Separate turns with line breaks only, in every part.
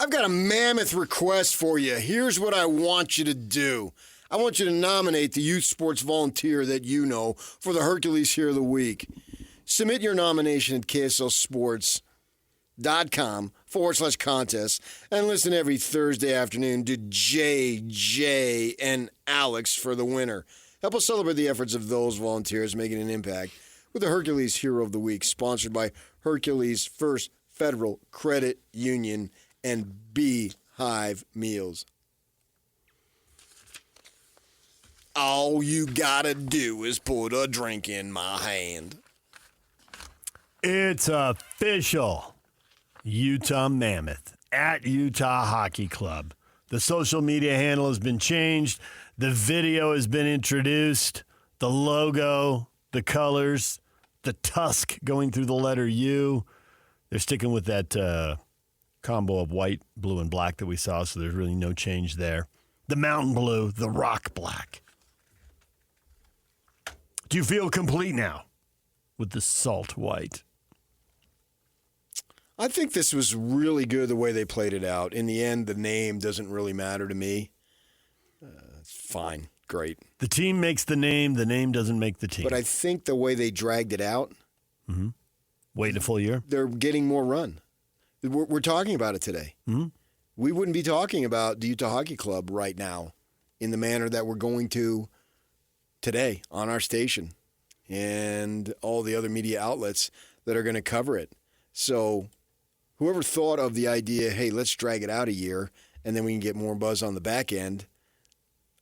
I've got a mammoth request for you. Here's what I want you to do. I want you to nominate the youth sports volunteer that you know for the Hercules Hero of the Week. Submit your nomination at KSLSports.com/contest and listen every Thursday afternoon to JJ and Alex for the winner. Help us celebrate the efforts of those volunteers making an impact with the Hercules Hero of the Week, sponsored by Hercules First Federal Credit Union and Beehive Meals. All you gotta do is put a drink in my hand.
It's official. Utah Mammoth at Utah Hockey Club. The social media handle has been changed. The video has been introduced. The logo, the colors, the tusk going through the letter U. They're sticking with that combo of white, blue, and black that we saw, so there's really no change there. The mountain blue, the rock black. Do you feel complete now with the salt white?
I think this was really good the way they played it out. In the end, the name doesn't really matter to me. It's fine. Great.
The team makes the name doesn't make the team.
But I think the way they dragged it out,
wait a full year?
They're getting more run. We're talking about it today.
Mm-hmm.
We wouldn't be talking about the Utah Hockey Club right now in the manner that we're going to today on our station and all the other media outlets that are going to cover it. So whoever thought of the idea, hey, let's drag it out a year and then we can get more buzz on the back end,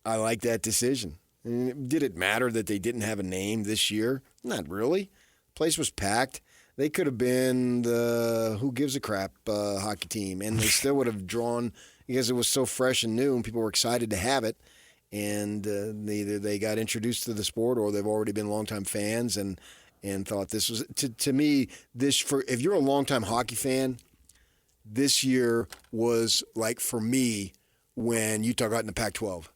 I like that decision. And did it matter that they didn't have a name this year? Not really. The place was packed. They could have been the who gives a crap hockey team, and they still would have drawn because it was so fresh and new and people were excited to have it. And either they got introduced to the sport or they've already been longtime fans and thought this was, to me, if you're a longtime hockey fan, this year was like for me when Utah got in the Pac-12.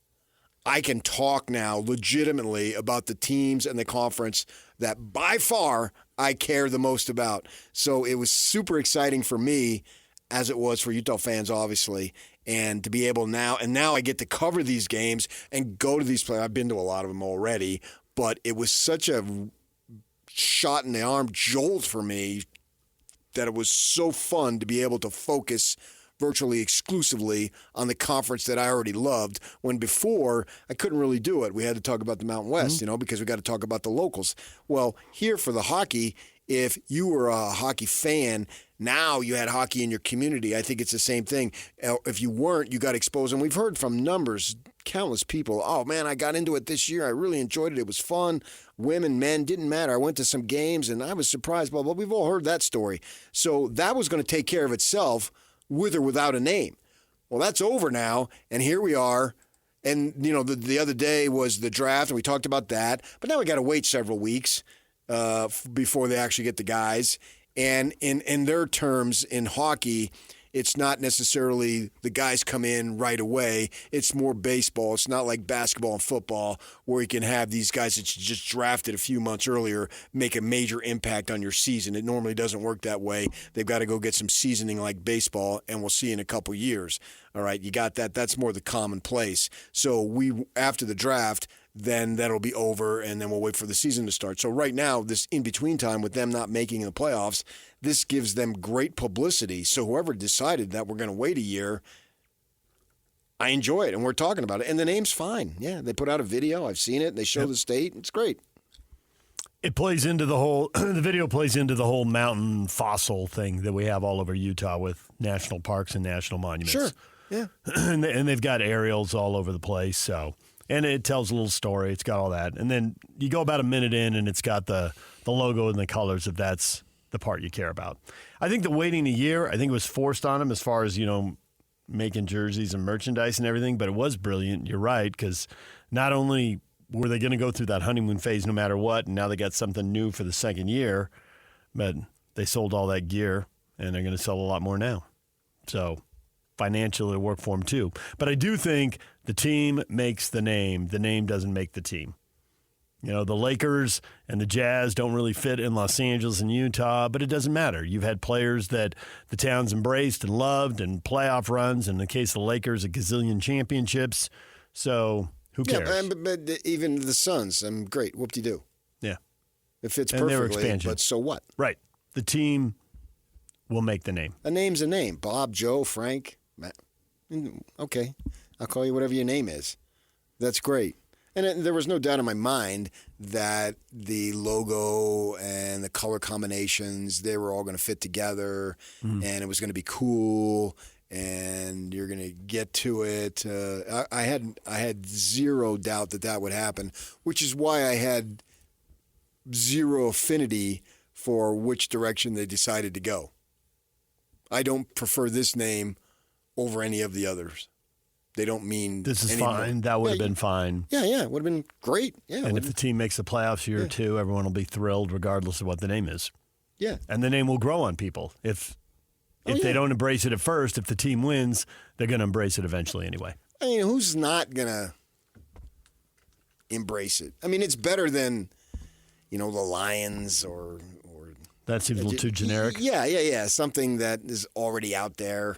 I can talk now legitimately about the teams and the conference that by far I care the most about. So it was super exciting for me, as it was for Utah fans, obviously, and to be able now I get to cover these games and go to these plays. I've been to a lot of them already, but it was such a shot in the arm jolt for me that it was so fun to be able to focus virtually exclusively on the conference that I already loved, when before I couldn't really do it. We had to talk about the Mountain West, because we got to talk about the locals. Well, here for the hockey, if you were a hockey fan, now you had hockey in your community. I think it's the same thing. If you weren't, you got exposed. And we've heard from numbers, countless people, oh, man, I got into it this year. I really enjoyed it. It was fun. Women, men, didn't matter. I went to some games, and I was surprised. Blah, blah. We've all heard that story. So that was going to take care of itself with or without a name. Well, that's over now, and here we are. And, the other day was the draft, and we talked about that. But now we got to wait several weeks before they actually get the guys. And in their terms, in hockey, it's not necessarily the guys come in right away. It's more baseball. It's not like basketball and football where you can have these guys that you just drafted a few months earlier make a major impact on your season. It normally doesn't work that way. They've got to go get some seasoning like baseball, and we'll see in a couple years. All right, you got that. That's more the commonplace. So after the draft, then that'll be over, and then we'll wait for the season to start. So right now, this in-between time with them not making the playoffs, this gives them great publicity. So whoever decided that we're going to wait a year, I enjoy it, and we're talking about it. And the name's fine. Yeah, they put out a video. I've seen it. They show the state. It's great.
It plays into the whole – the video plays into the whole mountain fossil thing that we have all over Utah with national parks and national monuments.
Sure, yeah.
And they've got aerials all over the place, so – and it tells a little story. It's got all that. And then you go about a minute in, and it's got the logo and the colors if that's the part you care about. I think the waiting a year, I think it was forced on them as far as, making jerseys and merchandise and everything, but it was brilliant. You're right, because not only were they going to go through that honeymoon phase no matter what, and now they got something new for the second year, but they sold all that gear, and they're going to sell a lot more now. So financially it worked for them too. But I do think the team makes the name. The name doesn't make the team. You know, the Lakers and the Jazz don't really fit in Los Angeles and Utah, but it doesn't matter. You've had players that the town's embraced and loved and playoff runs. In the case of the Lakers, a gazillion championships. So who cares?
Yeah, but even the Suns, great. Whoop-de-doo.
Yeah.
It fits
And their
perfectly,
expansion.
but so what?
Right. The team will make the name.
A name's a name. Bob, Joe, Frank. Matt. Okay. I'll call you whatever your name is. That's great. And there was no doubt in my mind that the logo and the color combinations, they were all going to fit together, and it was going to be cool, and you're going to get to it. I had zero doubt that would happen, which is why I had zero affinity for which direction they decided to go. I don't prefer this name over any of the others. They don't mean
this is
anymore.
fine. That would have been fine.
Yeah, it would have been great. Yeah,
and if the team makes the playoffs a year or two, everyone will be thrilled regardless of what the name is.
Yeah.
And the name will grow on people. If they don't embrace it at first, if the team wins, they're going to embrace it eventually anyway.
I mean, who's not going to embrace it? I mean, it's better than, the Lions or
that seems a little too generic.
Yeah. Something that is already out there.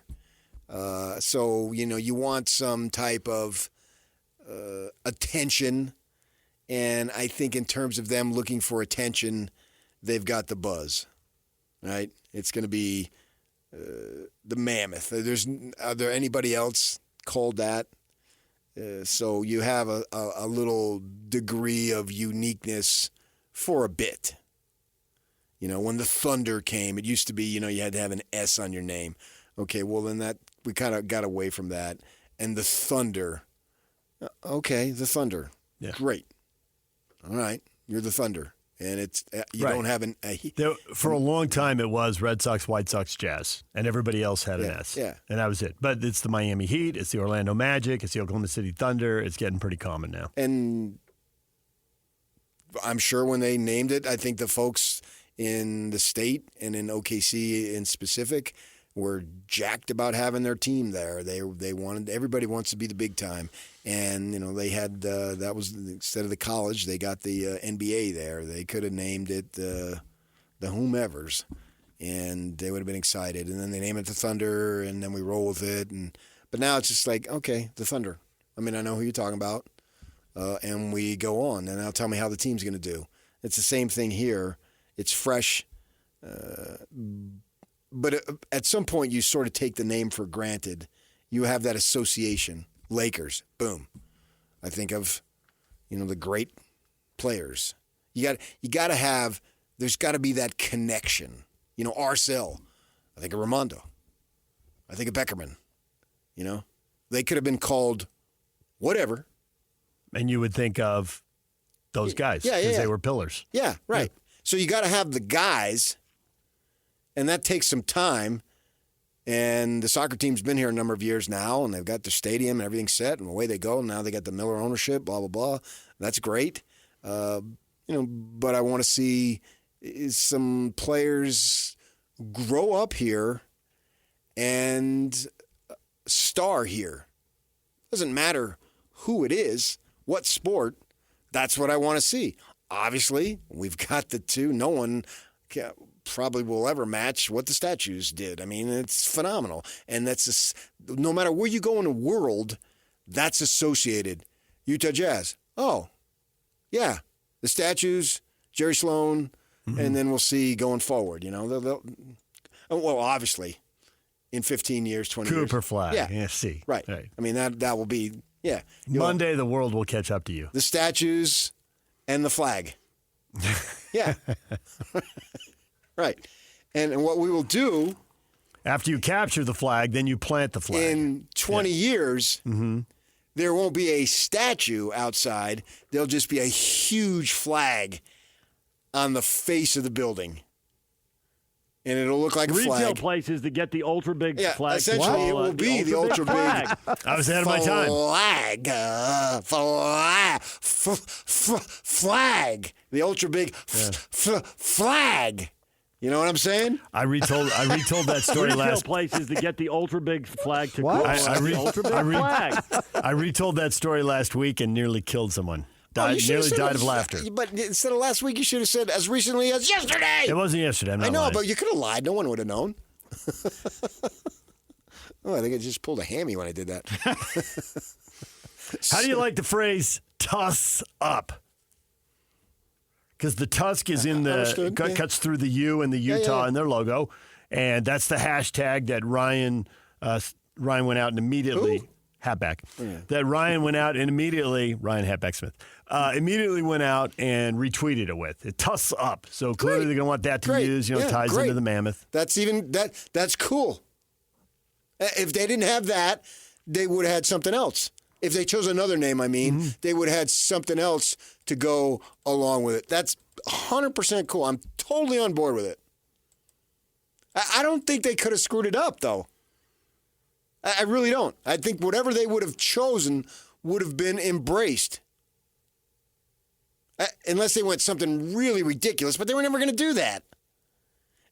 So, you want some type of attention. And I think in terms of them looking for attention, they've got the buzz, right? It's going to be the Mammoth. Are there anybody else called that? So you have a little degree of uniqueness for a bit. When the Thunder came, it used to be, you had to have an S on your name. Okay, well, then we kind of got away from that. And the Thunder. Okay, the Thunder.
Yeah.
Great. All right, you're the Thunder. And it's you
right.
don't have
for a long time, it was Red Sox, White Sox, Jazz. And everybody else had an S.
Yeah.
And that was it. But it's the Miami Heat. It's the Orlando Magic. It's the Oklahoma City Thunder. It's getting pretty common now.
And I'm sure when they named it, I think the folks in the state and in OKC in specific were jacked about having their team there. They wanted, everybody wants to be the big time, and they had that was instead of the college, they got the NBA there. They could have named it the whomevers, and they would have been excited. And then they name it the Thunder, and then we roll with it. But now it's just like, okay, the Thunder. I mean, I know who you're talking about, and we go on. And now tell me how the team's going to do. It's the same thing here. It's fresh. But at some point, you sort of take the name for granted. You have that association. Lakers, boom. I think of, the great players. You got to have. There's got to be that connection. Arcel. I think of Ramondo. I think of Beckerman. They could have been called whatever.
And you would think of those guys because they were pillars.
Yeah, right. Yeah. So you got to have the guys. And that takes some time. And the soccer team's been here a number of years now, and they've got their stadium and everything set, and away they go. Now they got the Miller ownership, blah, blah, blah. That's great. But I want to see some players grow up here and star here. Doesn't matter who it is, what sport, that's what I want to see. Obviously, we've got the two. No one probably will ever match what the statues did. I mean, it's phenomenal. And that's no matter where you go in the world, that's associated. Utah Jazz. Oh, yeah. The statues, Jerry Sloan, and then we'll see going forward. Well, obviously, in 15 years, 20 years.
Cooper flag. Yeah, see.
Right. I mean, that will be, yeah.
Monday, the world will catch up to you.
The statues and the flag. Yeah. Right. And what we will do.
After you capture the flag, then you plant the flag.
In 20 years, there won't be a statue outside. There'll just be a huge flag on the face of the building. And it'll look like a flag.
Retail places to get the ultra big flag.
Essentially, it will be the ultra big.
I was ahead of my time.
Flag. The ultra big flag. You know what I'm saying?
I retold that story
Retail
last.
places to get the ultra big flag to
What?
go. The ultra big flag.
I retold that story last week and nearly killed someone. Nearly died of laughter.
But instead of last week, you should have said as recently as yesterday.
It wasn't yesterday.
I know, but you could have lied. No one would have known. Oh, I think I just pulled a hammy when I did that.
How do you like the phrase "tuss up"? Because the tusk is in the cuts through the U and the Utah in their logo, and that's the hashtag that Ryan went out and immediately.
Who?
Hatback. That Ryan went out and immediately, Ryan Hatback Smith, immediately went out and retweeted it with. It tuss up. So clearly they're going to want that to use, ties into the Mammoth.
That's cool. If they didn't have that, they would have had something else. If they chose another name, they would have had something else to go along with it. That's 100% cool. I'm totally on board with it. I don't think they could have screwed it up, though. I really don't. I think whatever they would have chosen would have been embraced. Unless they went something really ridiculous, but they were never going to do that.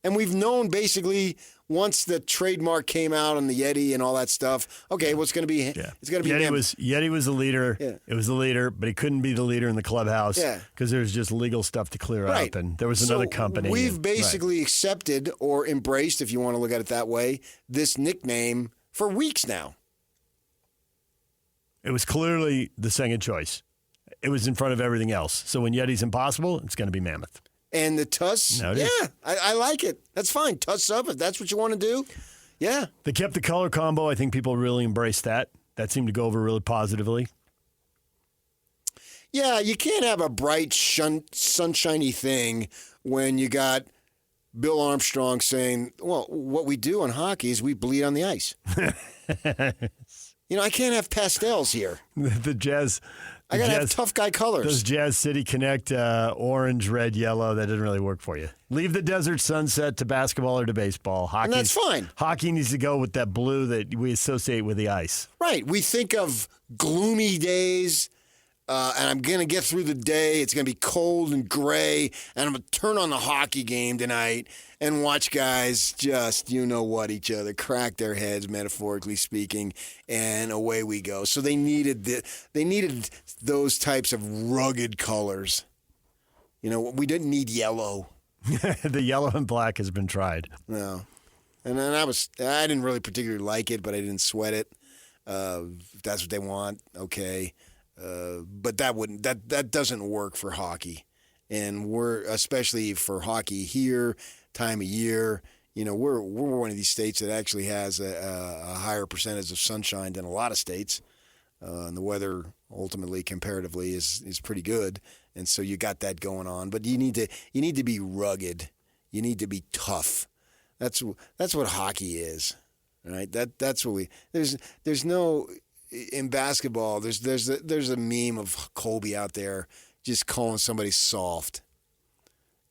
And we've known basically once the trademark came out on the Yeti and all that stuff, okay, what's going to be? Yeah. It's going to be
Yeti was the leader. Yeah. It was the leader, but he couldn't be the leader in the clubhouse because there's just legal stuff to clear up. And there was another company.
We've basically accepted or embraced, if you want to look at it that way, this nickname for weeks now.
It was clearly the second choice. It was in front of everything else. So when Yeti's impossible, it's going to be Mammoth.
And the tuss, I like it. That's fine. Tuss up, if that's what you want to do. Yeah.
They kept the color combo. I think people really embraced that. That seemed to go over really positively.
Yeah, you can't have a bright, sunshiny thing when you got Bill Armstrong saying, well, what we do in hockey is we bleed on the ice. I can't have pastels here.
The Jazz...
I got to have tough guy colors.
Those Jazz City Connect orange, red, yellow, that doesn't really work for you. Leave the desert sunset to basketball or to baseball. Hockey,
and that's fine.
Hockey needs to go with that blue that we associate with the ice.
Right. We think of gloomy days, and I'm going to get through the day. It's going to be cold and gray, and I'm going to turn on the hockey game tonight and watch guys just, each other, crack their heads, metaphorically speaking, and away we go. So they needed those types of rugged colors. We didn't need yellow.
The yellow and black has been tried.
No. And then I didn't really particularly like it, but I didn't sweat it. If that's what they want, okay. But that doesn't work for hockey. And we're, especially for hockey here, time of year, we're one of these states that actually has a higher percentage of sunshine than a lot of states. And the weather ultimately, comparatively, is pretty good. And so you got that going on. But you need to be rugged. You need to be tough. That's what hockey is. Right? That's what there's no, in basketball, there's a meme of Kobe out there just calling somebody soft.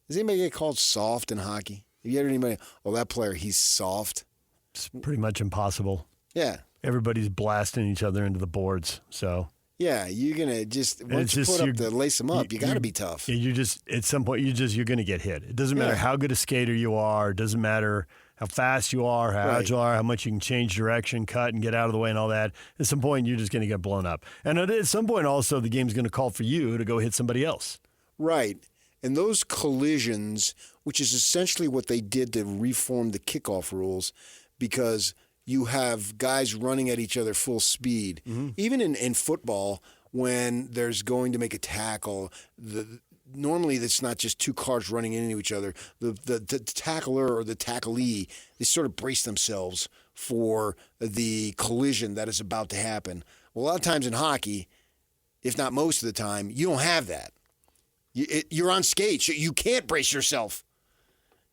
Does anybody get called soft in hockey? Have you heard anybody, that player, he's soft?
It's pretty much impossible.
Yeah.
Everybody's blasting each other into the boards, so.
Yeah, you're going to once you put up to lace them up, you got to be tough.
Yeah, at some point, you're going to get hit. It doesn't matter how good a skater you are. It doesn't matter how fast you are, how agile you are, how much you can change direction, cut, and get out of the way and all that. At some point, you're just going to get blown up. And at some point, also, the game's going to call for you to go hit somebody else.
Right. And those collisions, which is essentially what they did to reform the kickoff rules, because you have guys running at each other full speed. Mm-hmm. Even in football, when there's going to make a tackle, normally it's not just two cars running into each other. The tackler or the tacklee, they sort of brace themselves for the collision that is about to happen. Well, a lot of times in hockey, if not most of the time, you don't have that. You're on skates. You can't brace yourself.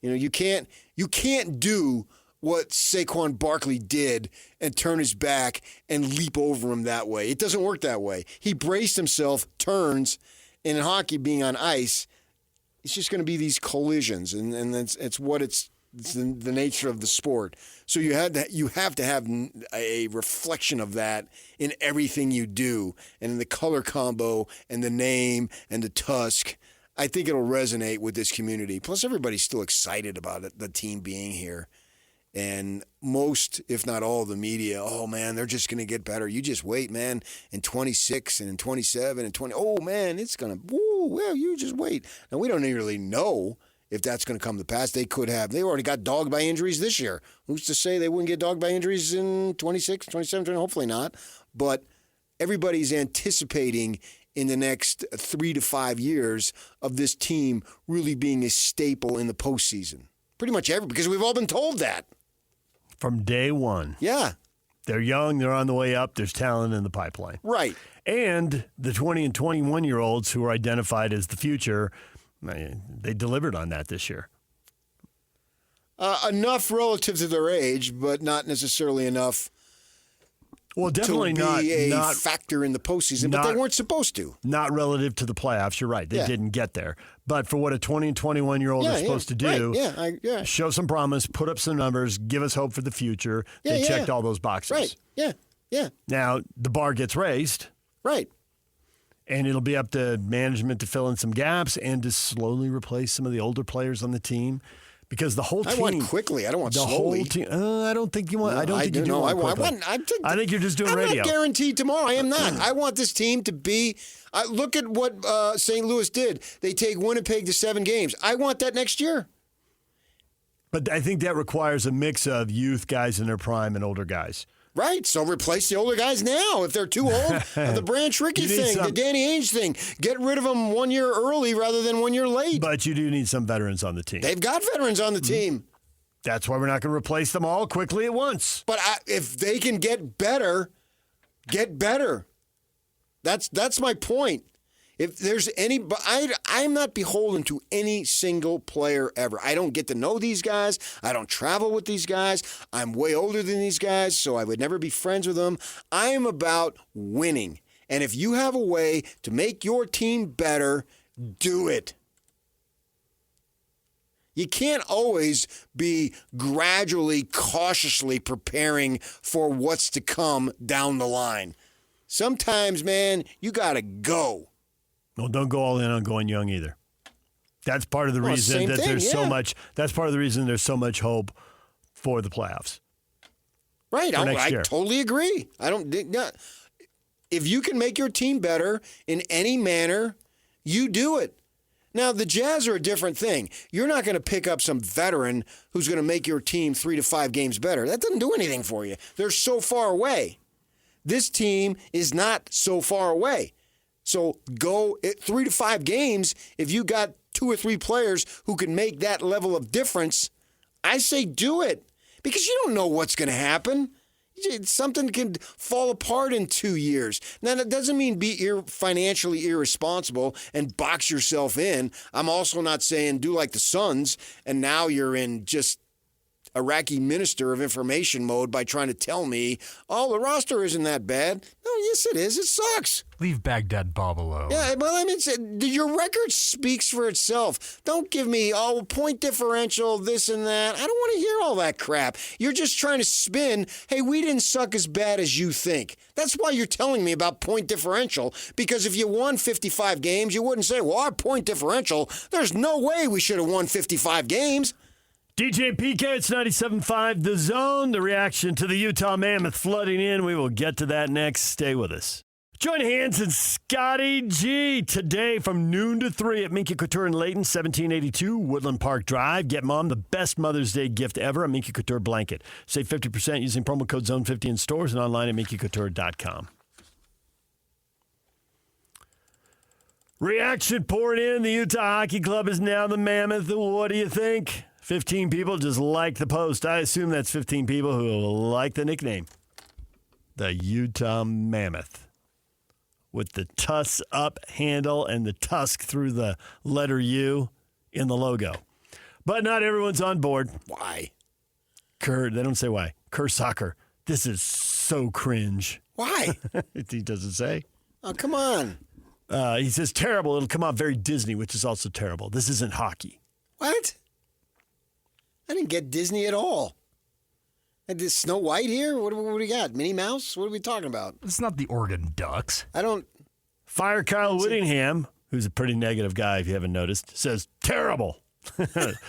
You can't do what Saquon Barkley did and turn his back and leap over him that way. It doesn't work that way. He braced himself, turns, and in hockey, being on ice, it's just going to be these collisions, and it's the nature of the sport. So you have to have a reflection of that in everything you do, and in the color combo and the name and the tusk. I think it'll resonate with this community. Plus, everybody's still excited about it, the team being here. And most, if not all, of the media, oh, man, they're just going to get better. You just wait, man. In 26 and in 27 and 20, oh, man, it's going to, well, you just wait. And we don't really know if that's going to come to pass. They could have. They already got dogged by injuries this year. Who's to say they wouldn't get dogged by injuries in 26, 27, 20? Hopefully not. But everybody's anticipating in the next 3 to 5 years of this team really being a staple in the postseason. Pretty much because we've all been told that.
From day one.
Yeah.
They're young. They're on the way up. There's talent in the pipeline.
Right.
And the 20 and 21-year-olds who are identified as the future, they delivered on that this year.
Enough relative to their age, but not necessarily enough
Well, definitely
to be
not
a factor in the postseason, but they weren't supposed to.
Not relative to the playoffs. You're right. They didn't get there. But for what a 20 and 21-year-old is supposed to do,
right.
show some promise, put up some numbers, give us hope for the future. They checked all those boxes.
Right. Yeah.
Now, the bar gets raised.
Right.
And it'll be up to management to fill in some gaps and to slowly replace some of the older players on the team. Because the whole team.
I want quickly. I don't want
the
slowly.
Whole team. I don't think you want.
No,
I don't think you do.
No,
want quickly. I think you're just doing radio.
I'm not guaranteed tomorrow. I am not. I want this team to be. Look at what St. Louis did. They take Winnipeg to 7 games. I want that next year.
But I think that requires a mix of youth guys in their prime and older guys.
Right, so replace the older guys now if they're too old. The Branch Rickey thing, the Danny Ainge thing. Get rid of them 1 year early rather than 1 year late.
But you do need some veterans on the team.
They've got veterans on the team.
That's why we're not going to replace them all quickly at once.
But if they can get better, get better. That's my point. If there's any, I'm not beholden to any single player ever. I don't get to know these guys. I don't travel with these guys. I'm way older than these guys, so I would never be friends with them. I am about winning. And if you have a way to make your team better, do it. You can't always be gradually, cautiously preparing for what's to come down the line. Sometimes, man, you got to go.
Well, don't go all in on going young either. That's part of the reason that there's so much. That's part of the reason there's so much hope for the playoffs.
Right, I totally agree. If you can make your team better in any manner, you do it. Now, the Jazz are a different thing. You're not going to pick up some veteran who's going to make your team 3 to 5 games better. That doesn't do anything for you. They're so far away. This team is not so far away. So go 3 to 5 games. If you got 2 or 3 players who can make that level of difference, I say do it. Because you don't know what's going to happen. Something can fall apart in 2 years. Now, that doesn't mean be financially irresponsible and box yourself in. I'm also not saying do like the Suns, and now you're in just Iraqi minister of information mode by trying to tell me, oh, the roster isn't that bad. No, yes, it is. It sucks.
Leave Baghdad Bob alone.
Yeah, well, I mean, your record speaks for itself. Don't give me, point differential, this and that. I don't want to hear all that crap. You're just trying to spin, hey, we didn't suck as bad as you think. That's why you're telling me about point differential, because if you won 55 games, you wouldn't say, well, our point differential, there's no way we should have won 55 games.
DJ PK, it's 97.5 The Zone. The reaction to the Utah Mammoth flooding in. We will get to that next. Stay with us. Join Hans and Scotty G today from noon to 3 at Minky Couture in Layton, 1782 Woodland Park Drive. Get Mom the best Mother's Day gift ever, a Minky Couture blanket. Save 50% using promo code ZONE50 in stores and online at minkycouture.com. Reaction pouring in. The Utah Hockey Club is now the Mammoth. What do you think? 15 people just like the post. I assume that's 15 people who like the nickname. The Utah Mammoth. With the tusk up handle and the tusk through the letter U in the logo. But not everyone's on board.
Why?
Kerr, they don't say why. Kerr Soccer. This is so cringe.
Why?
He doesn't say.
Oh, come on.
He says terrible. It'll come out very Disney, which is also terrible. This isn't hockey.
What? I didn't get Disney at all. And this Snow White here? What do we got? Minnie Mouse? What are we talking about?
It's not the Oregon Ducks.
I don't...
Fire Kyle Whittingham, who's a pretty negative guy if you haven't noticed, says terrible.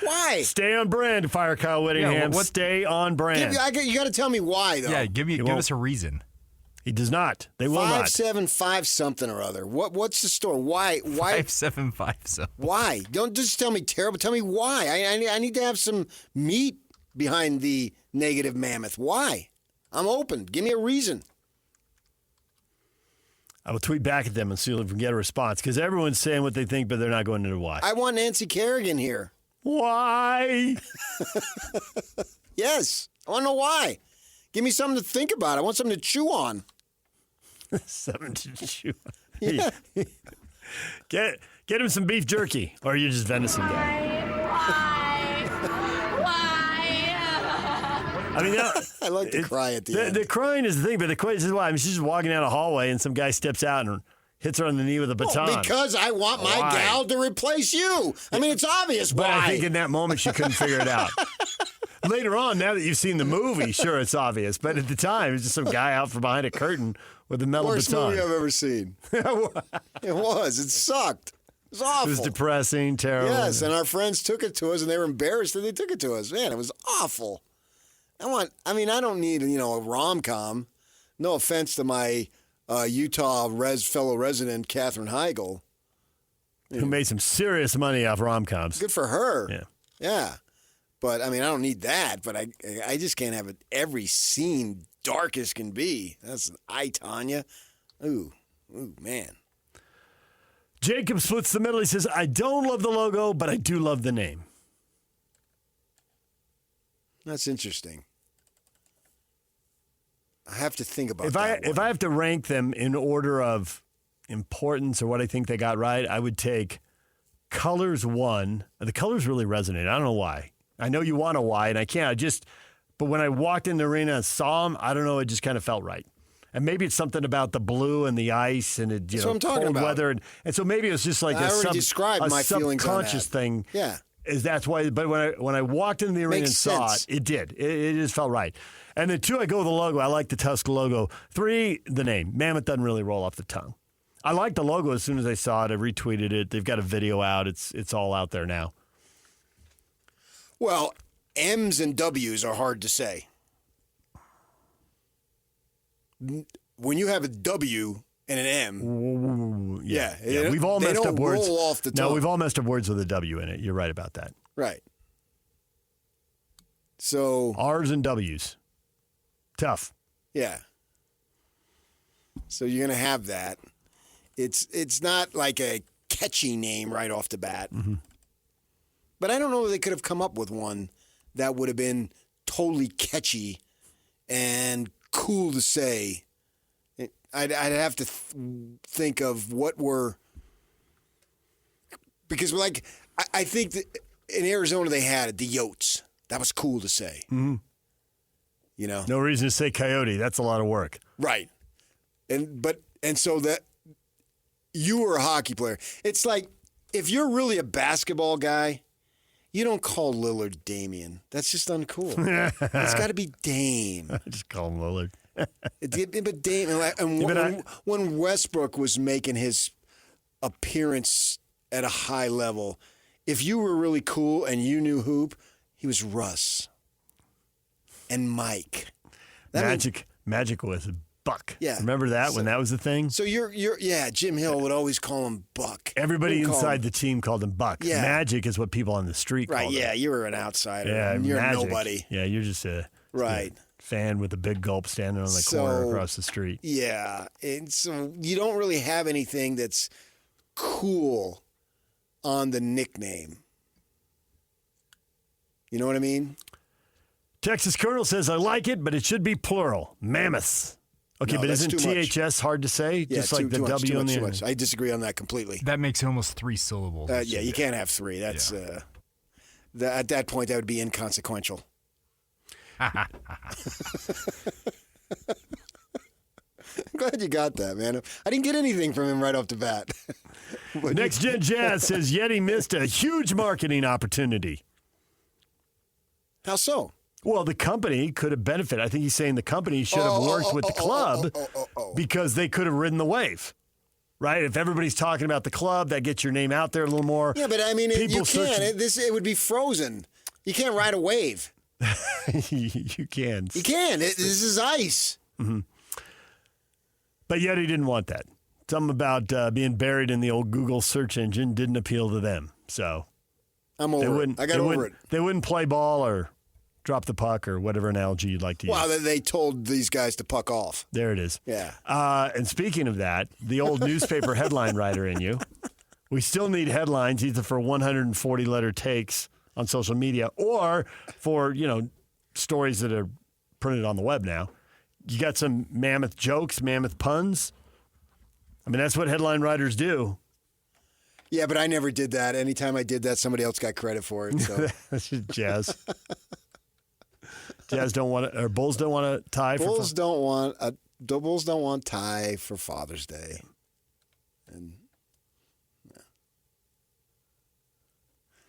Why?
Stay on brand, Fire Kyle Whittingham.
what-
Stay on brand.
You got to tell me why, though.
Yeah, give us a reason.
He does not. They will
575 something or other. What's the story? Why?
5757.
Why? Don't just tell me terrible. Tell me why. I need to have some meat behind the negative mammoth. Why? I'm open. Give me a reason.
I will tweet back at them and see if we can get a response because everyone's saying what they think, but they're not going into why.
I want Nancy Kerrigan here.
Why?
Yes. I want to know why. Give me something to think about. I want something to chew on.
Something to chew.
Yeah.
Get him some beef jerky, or you're just venison guy. I mean,
I like to cry at the end.
The crying is the thing, but the question is why. I mean, she's just walking down a hallway and some guy steps out and hits her on the knee with a baton.
Well, because I want my
Why?
gal to replace you. I mean, it's obvious
But
why.
I think in that moment she couldn't figure it out. Later on, now that you've seen the movie, sure, it's obvious. But at the time, it was just some guy out from behind a curtain with a metal
Worst
baton.
movie I've ever seen. It was. It sucked. It was awful.
It was depressing, terrible.
Yes, and our friends took it to us, and they were embarrassed that they took it to us. Man, it was awful. I don't need, a rom-com. No offense to my Utah fellow resident, Katherine Heigl.
Who made some serious money off rom-coms.
Good for her.
Yeah.
Yeah. But, I don't need that. But I just can't have it every scene dark as can be. That's I, Tanya. Ooh, man.
Jacob splits the middle. He says, I don't love the logo, but I do love the name.
That's interesting. I have to think about
If
that.
I have to rank them in order of importance or what I think they got right, I would take colors 1. The colors really resonate. I don't know why. I know you want a why, and I can't. But when I walked in the arena and saw them, I don't know, it just kind of felt right. And maybe it's something about the blue and the ice and it,
That's what I'm talking
cold
about.
weather. And so maybe it's just like
I already described
a
my feelings on
subconscious
that.
thing.
Yeah.
That's why. But when I walked in the arena
Makes
and saw
sense.
it did. It just felt right. And then 2, I go with the logo. I like the Tusk logo. 3, the name. Mammoth doesn't really roll off the tongue. I liked the logo as soon as I saw it. I retweeted it. They've got a video out. It's all out there now.
Well, M's and W's are hard to say. When you have a W and an M,
Yeah.
they
We've all messed
don't
up words.
roll off the tongue.
No, we've all messed up words with a W in it. You're right about that.
Right. So,
R's and W's. Tough.
yeah. So you're going to have that. It's not like a catchy name right off the bat.
Mm-hmm.
But I don't know if they could have come up with one that would have been totally catchy and cool to say. I'd have to think of what were, because I think that in Arizona they had it, the Yotes. That was cool to say.
Mm-hmm. No reason to say coyote. That's a lot of work.
Right. And so that you were a hockey player. It's like if you're really a basketball guy, you don't call Lillard Damian. That's just uncool. It's got to be Dame.
I just call him Lillard.
But Dame, and when Westbrook was making his appearance at a high level, if you were really cool and you knew hoop, he was Russ and Mike.
Magic was Buck.
Yeah.
Remember that when that was the thing?
So Jim Hill would always call him Buck.
Everybody
Wouldn't call
inside
him-
the team called him Buck.
Yeah.
Magic is what people on the street
Right,
called
yeah,
him.
you were an outsider.
Yeah,
You're
Magic.
nobody.
Yeah, you're just a
Right.
fan with a big gulp standing on the corner across the street.
Yeah, and so you don't really have anything that's cool on the nickname. You know what I mean?
Texas Colonel says, I like it, but it should be plural. Mammoths. Okay,
No,
but
that's
isn't
too much.
THS hard to say?
Yeah,
Just like the
too much,
W
too
on
much,
the
too
end.
much. I disagree on that completely.
That makes almost 3 syllables.
Yeah, you can't have 3. That's at that point that would be inconsequential. I'm glad you got that, man. I didn't get anything from him right off the bat.
Next Gen Jazz says Yeti missed a huge marketing opportunity.
How so?
Well, the company could have benefited. I think he's saying the company should have worked with the club because they could have ridden the wave, right? If everybody's talking about the club, that gets your name out there a little more.
Yeah, but I mean, you
People
can't. It would be frozen. You can't ride a wave.
You can.
You can. This is ice.
Mm-hmm. But yet he didn't want that. Something about being buried in the old Google search engine didn't appeal to them. So
I'm over it. I got over it.
They wouldn't play ball or drop the puck or whatever analogy you'd like to use.
Well, they told these guys to puck off.
There it is.
Yeah.
And speaking of that, the old newspaper headline writer in you, we still need headlines either for 140-letter takes on social media or for, stories that are printed on the web now. You got some mammoth jokes, mammoth puns? I mean, that's what headline writers do.
Yeah, but I never did that. Anytime I did that, somebody else got credit for it. So.
That's just jazz. Jazz don't want to, or Bulls don't want to tie.
Bulls don't want tie for Father's Day. And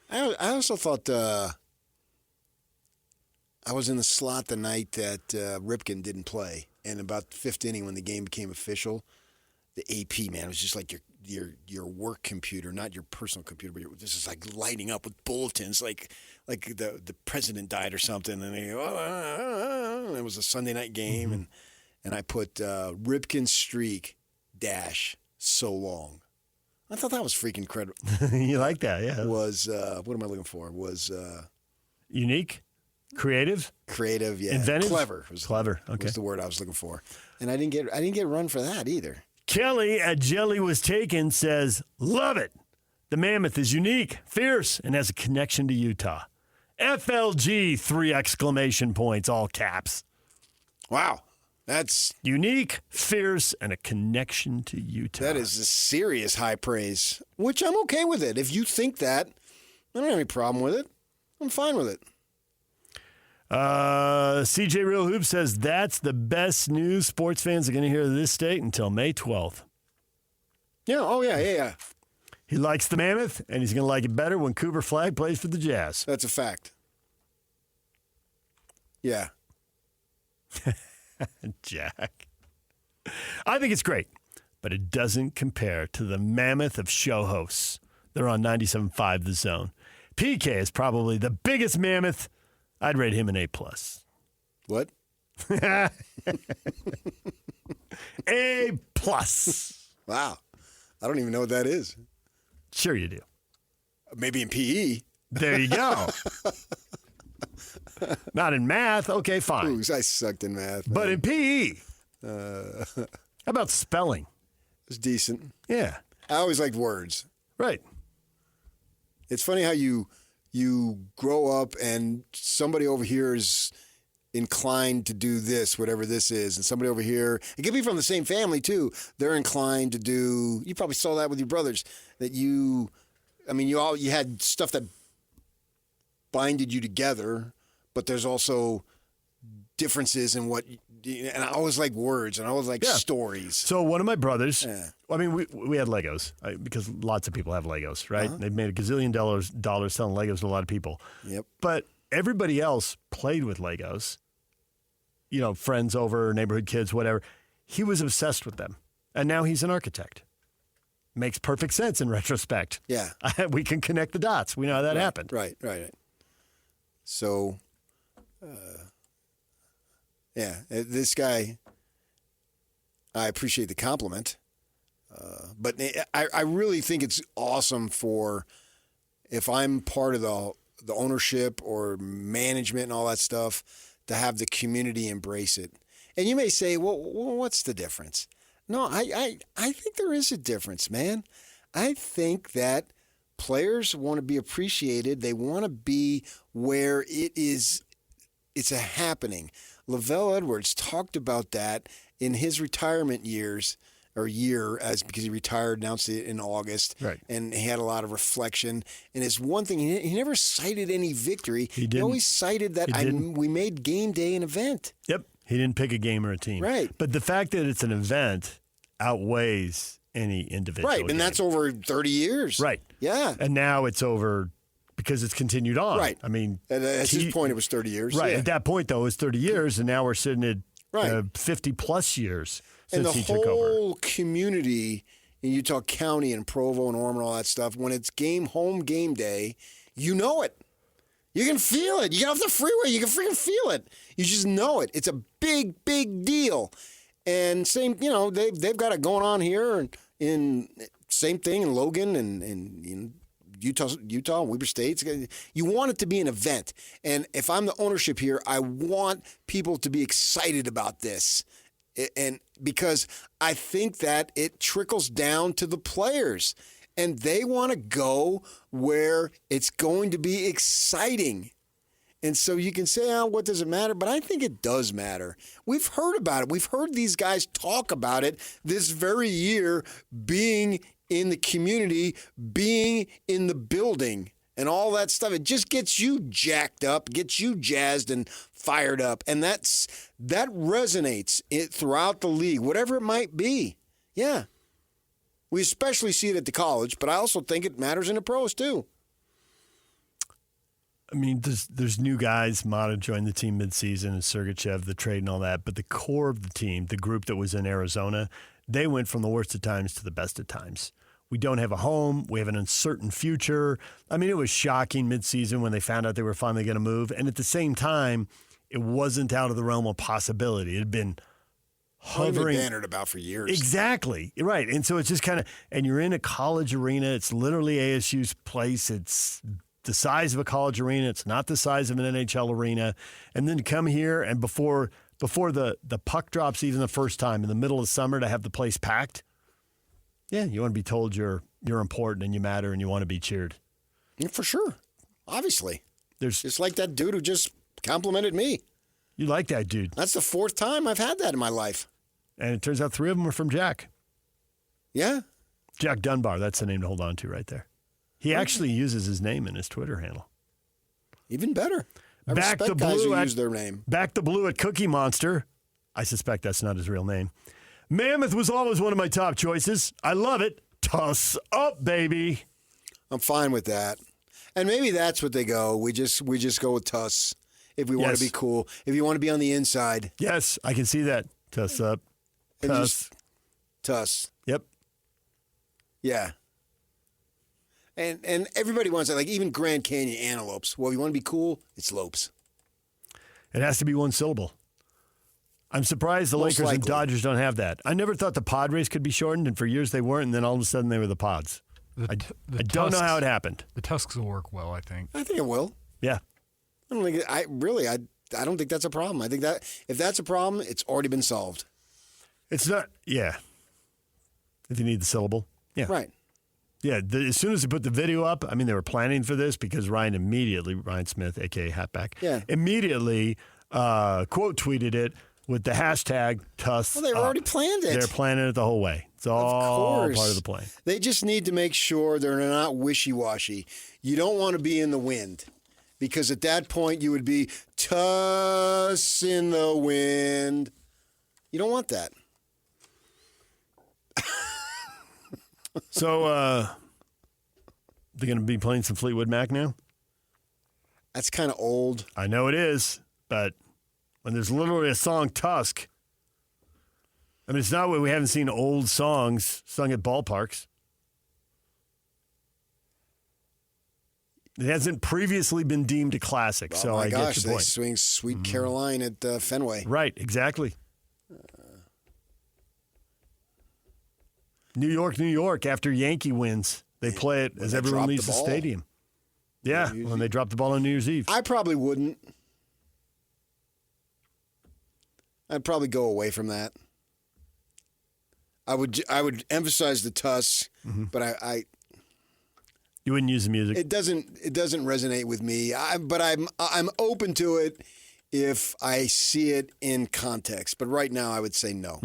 I also thought I was in the slot the night that Ripken didn't play, and about the fifth inning when the game became official, the AP, man, it was just like your work computer, not your personal computer, but this is like lighting up with bulletins, like the president died or something, and they it was a Sunday night game, and I put Ripken streak dash so long. I thought that was freaking incredible.
You like that, yeah?
Was what am I looking for? Was
unique, creative,
yeah,
inventive,
clever.
Clever. Okay,
was the word I was looking for, and I didn't get run for that either.
Kelly at Jelly Was Taken says, love it. The Mammoth is unique, fierce, and has a connection to Utah. FLG, 3 exclamation points, all caps.
Wow. That's
unique, fierce, and a connection to Utah.
That is a serious high praise, which I'm okay with it. If you think that, I don't have any problem with it. I'm fine with it.
CJ Real Hoop says that's the best news sports fans are going to hear of this state until May 12th.
Yeah. Oh, yeah.
He likes the Mammoth, and he's going to like it better when Cooper Flagg plays for the Jazz.
That's a fact. Yeah.
Jack. I think it's great, but it doesn't compare to the Mammoth of show hosts. They're on 97.5 The Zone. PK is probably the biggest Mammoth. I'd rate him an A+.
What?
A+.
Wow. I don't even know what that is.
Sure you do.
Maybe in PE.
There you go. Not in math. Okay, fine.
Ooh, I sucked in math.
But in PE. How about spelling?
It's decent.
Yeah.
I always liked words.
Right.
It's funny how you grow up and somebody over here is inclined to do this, whatever this is, and somebody over here, it could be from the same family too, they're inclined to do, you probably saw that with your brothers, that you had stuff that binded you together, but there's also differences in what, and I always like words, and I always like stories.
So one of my brothers, I mean, we had Legos because lots of people have Legos, right? They've made a gazillion dollars selling Legos to a lot of people.
Yep.
But everybody else played with Legos, friends over, neighborhood kids, whatever. He was obsessed with them. And now he's an architect. Makes perfect sense in retrospect.
Yeah.
We can connect the dots. We know how that happened.
Right. So, this guy, I appreciate the compliment, but I really think it's awesome for if I'm part of the ownership or management and all that stuff to have the community embrace it. And you may say, well, what's the difference? No, I think there is a difference, man. I think that players want to be appreciated. They want to be where it's a happening. Lavelle Edwards talked about that in his retirement years, because he retired, announced it in August.
Right.
And he had a lot of reflection. And it's one thing, he never cited any victory. He always cited that we made game day an event.
Yep. He didn't pick a game or a team.
Right.
But the fact that it's an event outweighs any individual
Right. And
game.
that's over 30 years.
Right.
Yeah.
And now it's over because it's continued on.
Right.
I mean,
at his point, it was 30 years.
Right.
Yeah.
At that point, though, it was 30 years, and now we're sitting at 50 plus years since he took over.
And the whole community in Utah County and Provo and Orem and all that stuff, when it's home game day, you know it. You can feel it. You get off the freeway, you can freaking feel it. You just know it. It's a big, big deal. And same, they've got it going on here, and in same thing in Logan and in Utah, Weber States. You want it to be an event. And if I'm the ownership here, I want people to be excited about this. And because I think that it trickles down to the players. And they want to go where it's going to be exciting. And so you can say, oh, what does it matter? But I think it does matter. We've heard about it. We've heard these guys talk about it this very year, being in the community, being in the building, and all that stuff. It just gets you jacked up, gets you jazzed and fired up. And that resonates throughout the league, whatever it might be. Yeah. We especially see it at the college, but I also think it matters in the pros too.
I mean, there's new guys. Mata joined the team midseason, and Sergachev, the trade and all that. But the core of the team, the group that was in Arizona, they went from the worst of times to the best of times. We don't have a home. We have an uncertain future. I mean, it was shocking midseason when they found out they were finally going to move. And at the same time, it wasn't out of the realm of possibility. It had been hovering.
Bannered about for years.
Exactly. Right. And so it's just kind of, and you're in a college arena. It's literally ASU's place. It's the size of a college arena. It's not the size of an NHL arena. And then to come here and before the puck drops even the first time in the middle of summer to have the place packed, yeah, you want to be told you're important and you matter and you want to be cheered.
Yeah, for sure. Obviously.
It's
like that dude who just complimented me.
You like that dude.
That's the fourth time I've had that in my life.
And it turns out 3 of them are from Jack.
Yeah.
Jack Dunbar. That's the name to hold on to right there. He actually uses his name in his Twitter handle.
Even better. I
Back
respect
the
guys
blue
who
at,
use their name.
Back the blue at Cookie Monster. I suspect that's not his real name. Mammoth was always one of my top choices. I love it. Toss up, baby.
I'm fine with that. And maybe that's what they go. We just go with Tuss if we want to be cool. If you want to be on the inside.
Yes, I can see that. Tuss up. Tuss.
Tuss.
Yep.
Yeah. And everybody wants that. Like even Grand Canyon Antelopes. Well, if you want to be cool, it's Lopes.
It has to be one syllable. I'm surprised the
Most
Lakers and
likely.
Dodgers don't have that. I never thought the Padres could be shortened, and for years they weren't, and then all of a sudden they were the Pods. I don't know how it happened.
The Tusks will work well, I think.
I think it will.
Yeah.
I don't think I don't think that's a problem. I think that if that's a problem, it's already been solved.
It's not, yeah. If you need the syllable. Yeah.
Right.
Yeah, as soon as they put the video up, I mean, they were planning for this because Ryan Smith, a.k.a. Hatback, immediately quote tweeted it with the hashtag Tuss.
Well, they already planned it.
They're planning it the whole way. It's all part of the plan.
They just need to make sure they're not wishy-washy. You don't want to be in the wind because at that point you would be Tuss in the wind. You don't want that.
So they're going to be playing some Fleetwood Mac now?
That's kind of old.
I know it is, but when there's literally a song, Tusk, I mean, it's not what we haven't seen old songs sung at ballparks. It hasn't previously been deemed a classic, so I get your point.
They swing Sweet Caroline at Fenway.
Right, exactly. New York, after Yankee wins, they play it as everyone leaves the stadium. Yeah, when they drop the ball on New Year's Eve.
I probably wouldn't. I'd probably go away from that. I would emphasize the Tuss, but I
you wouldn't use the music.
It doesn't resonate with me. But I'm open to it if I see it in context. But right now, I would say no.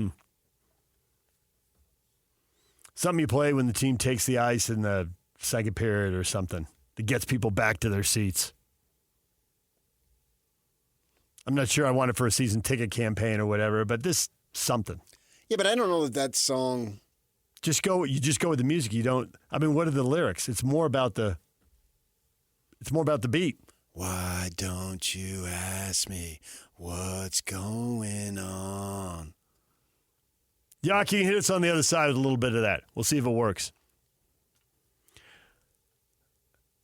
Something you play when the team takes the ice in the second period or something that gets people back to their seats. I'm not sure I want it for a season ticket campaign or whatever, but this something.
Yeah, but I don't know that song.
You just go with the music. You don't. I mean, what are the lyrics? It's more about the beat.
Why don't you ask me what's going on?
Yaki can hit us on the other side with a little bit of that. We'll see if it works.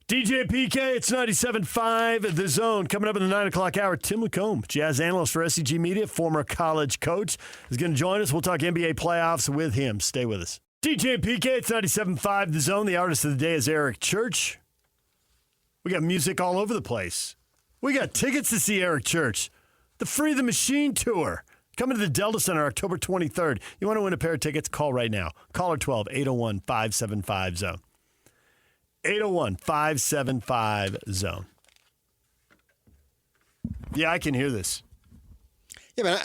DJ PK, it's 97.5 The Zone. Coming up in the 9 o'clock hour, Tim Lacombe, Jazz analyst for SCG Media, former college coach, is going to join us. We'll talk NBA playoffs with him. Stay with us. DJ PK, it's 97.5 The Zone. The artist of the day is Eric Church. We got music all over the place. We got tickets to see Eric Church. The Free the Machine Tour. Coming to the Delta Center October 23rd. You want to win a pair of tickets? Call right now. Caller 12-801-575-ZONE. 801-575-ZONE. Yeah, I can hear this.
Yeah, man,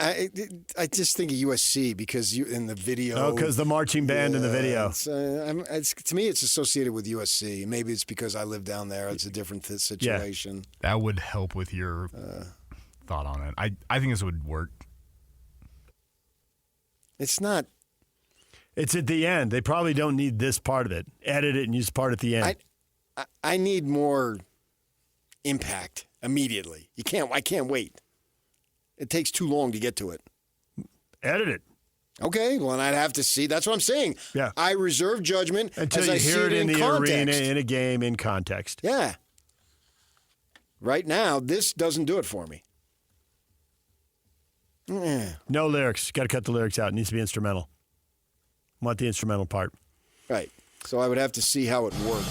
I just think of USC because you in the video.
Oh, because the marching band in the video.
To me, it's associated with USC. Maybe it's because I live down there. It's a different situation.
Yeah. That would help with your thought on it. I think this would work.
It's not.
It's at the end. They probably don't need this part of it. Edit it and use part at the end.
I need more impact immediately. I can't wait. It takes too long to get to it.
Edit it.
Okay, well, and I'd have to see. That's what I'm saying.
Yeah.
I reserve judgment
until
as
you
I
hear
see
it in the
context.
arena, in a game, in context.
Yeah. Right now, this doesn't do it for me.
No lyrics. Got to cut the lyrics out. It needs to be instrumental. Want the instrumental part.
Right. So I would have to see how it worked.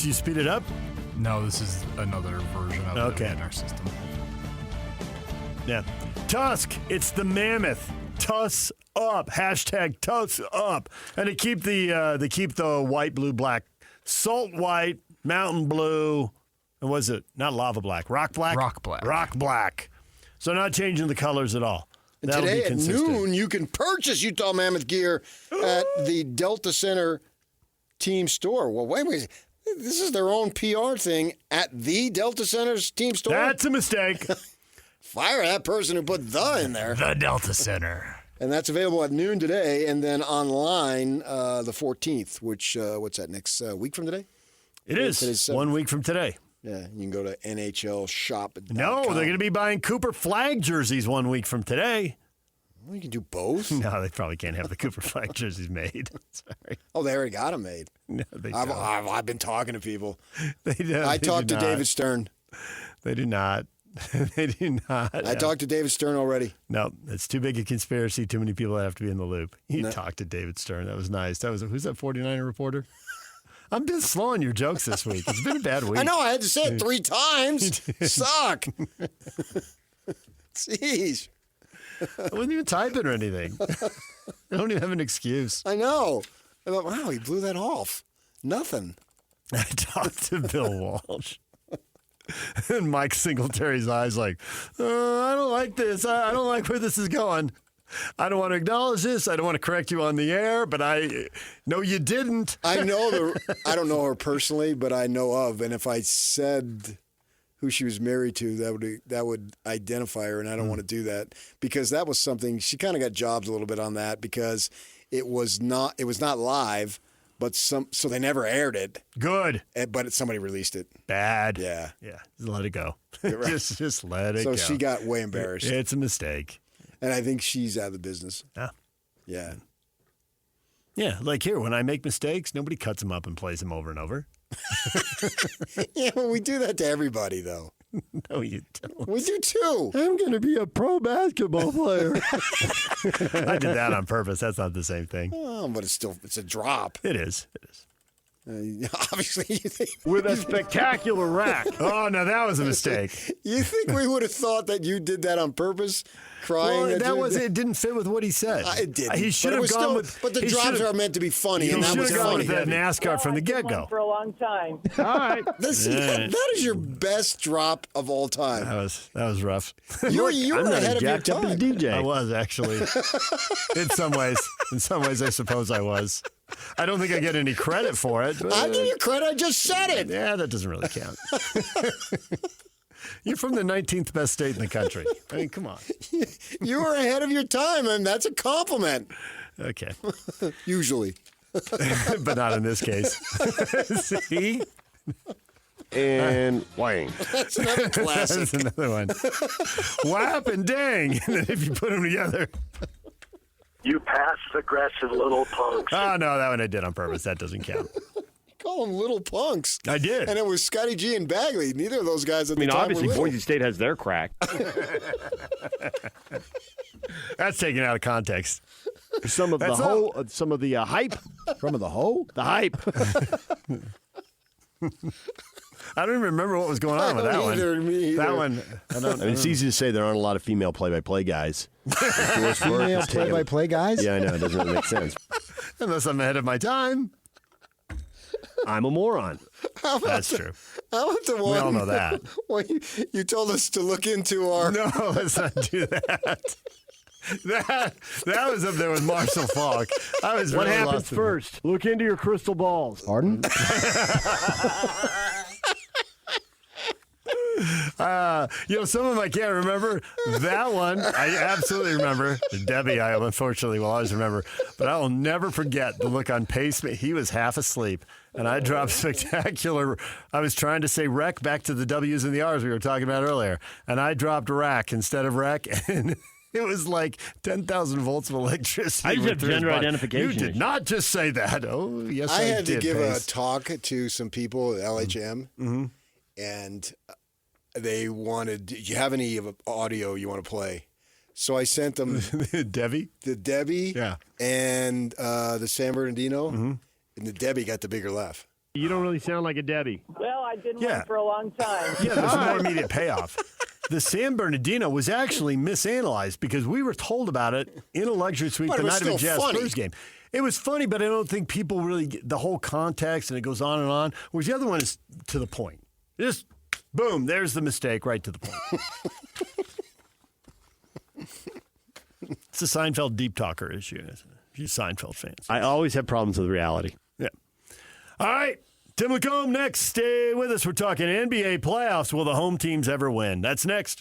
You speed it up?
No, this is another version of it in our system.
Yeah. Tusk, it's the Mammoth. Tuss up. Hashtag Tuss up. And they keep the white, blue, black. Salt white, mountain blue, and was it not lava black? Rock black?
Rock black.
Rock black. So not changing the colors at all.
And
That'll
today
be
at
consistent.
noon, you can purchase Utah Mammoth gear at the Delta Center team store. Well, wait. This is their own PR thing at the Delta Center's team store?
That's a mistake.
Fire that person who put the in there.
The Delta Center.
And that's available at noon today, and then online the 14th, which, what's that, next week from today?
It is. 1 week from today.
Yeah, you can go to NHLshop.com.
No, they're going to be buying Cooper Flag jerseys 1 week from today.
Well, you can do both.
No, they probably can't have the Cooper Flag jerseys made. Sorry.
Oh, they already got them made.
No, they don't.
I've been talking to people.
They don't.
I talked to David Stern.
They do not. They do not.
I talked to David Stern already.
No, it's too big a conspiracy. Too many people have to be in the loop. You talked to David Stern. That was nice. Who's that 49er reporter? I'm just slow on your jokes this week. It's been a bad week.
I know. I had to say it 3 times. Suck. Jeez.
I wasn't even typing or anything. I don't even have an excuse.
I know. I thought, wow, he blew that off. Nothing.
I talked to Bill Walsh. And Mike Singletary's eyes like, I don't like this. I don't like where this is going. I don't want to acknowledge this. I don't want to correct you on the air, but no, you didn't.
I don't know her personally, but I know of. And if I said who she was married to, that would identify her, and I don't want to do that because that was something she kind of got jobs a little bit on that because it was not live, but so they never aired it.
Good,
but somebody released it.
Bad.
Yeah.
Just let it go.
Right.
just let it go.
So she got way embarrassed.
It's a mistake,
and I think she's out of the business.
Yeah. Yeah, like here, when I make mistakes, nobody cuts them up and plays them over and over.
Yeah, well, we do that to everybody, though.
No, you don't.
We do too.
I'm going to be a pro basketball player. I did that on purpose. That's not the same thing.
Oh, but it's a drop.
It is.
Obviously, you think
With a spectacular rack.
Oh, no, that was a mistake.
you think we would have thought that you did that on purpose, crying.
Well, it didn't fit with what he said.
It didn't.
He should have gone with.
But the drops are meant to be funny,
He
and that
should
was
have gone
funny.
with that NASCAR from the get-go.
For a long time.
All right.
That is your best drop of all time.
That was rough.
You were ahead of your
jacked up as
time.
DJ.
I was actually. In some ways, I suppose I was. I don't think I get any credit for it. But,
I give you credit. I just said it.
yeah, that doesn't really count. You're from the 19th best state in the country. I mean, come on.
You were ahead of your time, and that's a compliment.
Okay.
Usually.
But not in this case. See?
and wang.
That's another classic.
That's another one. Whap and dang. And then if you put them together.
You passive-aggressive little punks.
Oh, no, that one I did on purpose. That doesn't count.
Call them little punks.
I did.
And it was Scotty G and Bagley. Neither of those guys at
I mean,
the time
obviously,
were little.
Boise State has their crack.
That's taken out of context.
Some of the
That's
hoe, some of the hype. Some of the hoe? The hype.
I don't even remember what was going on with that one.
Me either.
That one, I don't
I mean, it's easy to say there aren't a lot of female play-by-play guys.
Female play-by-play guys?
Yeah, I know. It doesn't really make sense.
unless I'm ahead of my time.
I'm a moron.
That's true.
How about the one?
We all know that.
When you told us to look into our.
No, let's not do that. That was up there with Marshall Falk. I was
What
really
happens
lost in
first? Look into your crystal balls.
Pardon?
Some of them I can't remember. That one I absolutely remember. Debbie, I unfortunately will always remember. But I will never forget the look on Pace. He was half asleep, and I dropped spectacular. I was trying to say wreck back to the W's and the R's we were talking about earlier, and I dropped rack instead of wreck, and it was like 10,000 volts of electricity.
I just have
through his
gender
body.
identification
You did
issues.
not just say that. Oh, yes,
I
I
had
did,
to give
Pace.
a talk to some people at LHM, and they wanted, do you have any of audio you want to play? So I sent them
Debbie?
the Debbie
Yeah.
and the San Bernardino, and the Debbie got the bigger laugh.
You don't really sound like a Debbie.
Well, I've been
Yeah.
one for a long time.
Yeah, there's more immediate payoff. The San Bernardino was actually misanalyzed because we were told about it in a luxury suite
But
the
it was
night of a
still
Jazz
funny.
Spurs game. It was funny, but I don't think people really get the whole context, and it goes on and on. Whereas the other one is to the point. Just boom, there's the mistake, right to the point. It's a Seinfeld deep talker issue. Isn't it? You Seinfeld fans.
I always have problems with reality.
Yeah. All right. Tim Lacombe next. Stay with us. We're talking NBA playoffs. Will the home teams ever win? That's next.